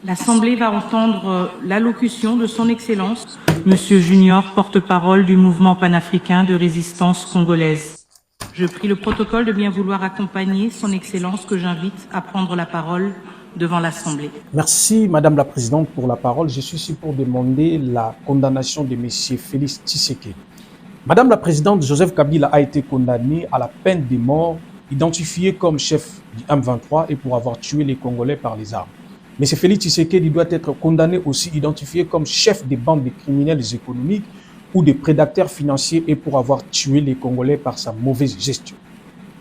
L'Assemblée va entendre l'allocution de Son Excellence, Monsieur Junior, porte-parole du mouvement panafricain de résistance congolaise. Je prie le protocole de bien vouloir accompagner Son Excellence que j'invite à prendre la parole devant l'Assemblée. Merci Madame la Présidente pour la parole. Je suis ici pour demander la condamnation de M. Félix Tshisekedi. Madame la Présidente, Joseph Kabila a été condamné à la peine de mort, identifié comme chef du M23 et pour avoir tué les Congolais par les armes. M. Félix Tshisekedi doit être condamné aussi, identifié comme chef des bandes de criminels économiques ou des prédateurs financiers et pour avoir tué les Congolais par sa mauvaise gestion.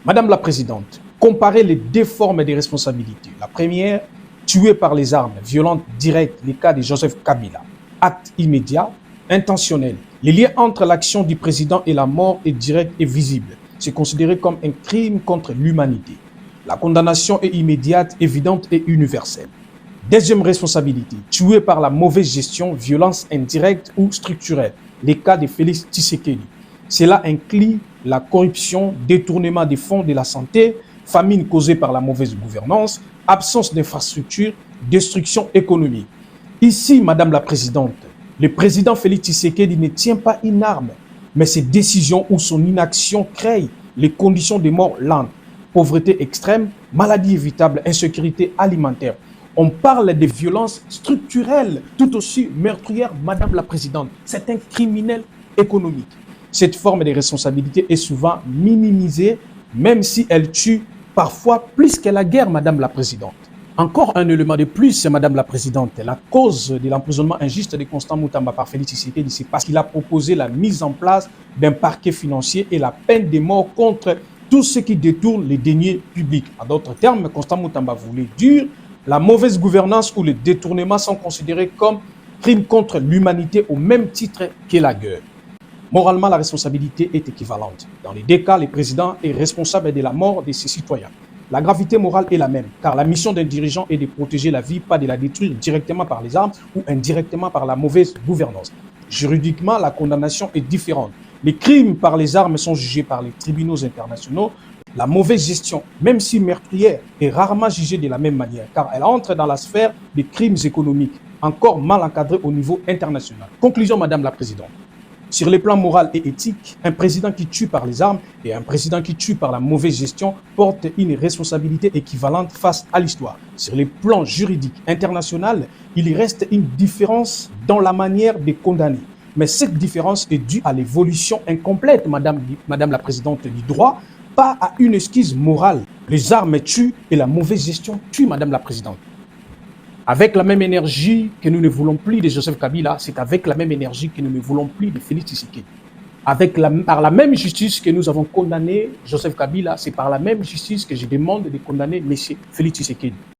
Madame la Présidente, comparez les deux formes de responsabilités. La première, tué par les armes, violente, directe, les cas de Joseph Kabila. Acte immédiat, intentionnel. Les liens entre l'action du président et la mort est direct et visible. C'est considéré comme un crime contre l'humanité. La condamnation est immédiate, évidente et universelle. Deuxième responsabilité, tué par la mauvaise gestion, violence indirecte ou structurelle. Les cas de Félix Tshisekedi. Cela inclut la corruption, détournement des fonds de la santé, famine causée par la mauvaise gouvernance, absence d'infrastructures, destruction économique. Ici, Madame la Présidente, le président Félix Tshisekedi ne tient pas une arme, mais ses décisions ou son inaction créent les conditions de mort lente, pauvreté extrême, maladie évitable, insécurité alimentaire. On parle de violences structurelles, tout aussi meurtrières, Madame la Présidente. C'est un criminel économique. Cette forme de responsabilité est souvent minimisée, même si elle tue parfois plus que la guerre, Madame la Présidente. Encore un élément de plus, Madame la Présidente, la cause de l'emprisonnement injuste de Constant Mutamba par Félix Tshisekedi, c'est parce qu'il a proposé la mise en place d'un parquet financier et la peine de mort contre tous ceux qui détournent les deniers publics. En d'autres termes, Constant Mutamba voulait dire la mauvaise gouvernance ou le détournement sont considérés comme crimes contre l'humanité au même titre que la guerre. Moralement, la responsabilité est équivalente. Dans les deux cas, le président est responsable de la mort de ses citoyens. La gravité morale est la même, car la mission d'un dirigeant est de protéger la vie, pas de la détruire directement par les armes ou indirectement par la mauvaise gouvernance. Juridiquement, la condamnation est différente. Les crimes par les armes sont jugés par les tribunaux internationaux. La mauvaise gestion, même si meurtrière, est rarement jugée de la même manière, car elle entre dans la sphère des crimes économiques, encore mal encadrés au niveau international. Conclusion, Madame la Présidente. Sur les plans moral et éthique, un président qui tue par les armes et un président qui tue par la mauvaise gestion portent une responsabilité équivalente face à l'histoire. Sur les plans juridiques international, il reste une différence dans la manière de condamner. Mais cette différence est due à l'évolution incomplète, Madame la Présidente, du droit, pas à une excuse morale. Les armes tuent et la mauvaise gestion tue, Madame la Présidente. Avec la même énergie que nous ne voulons plus de Joseph Kabila, c'est avec la même énergie que nous ne voulons plus de Félix Tshisekedi. Par la même justice que nous avons condamné Joseph Kabila, c'est par la même justice que je demande de condamner M. Félix Tshisekedi.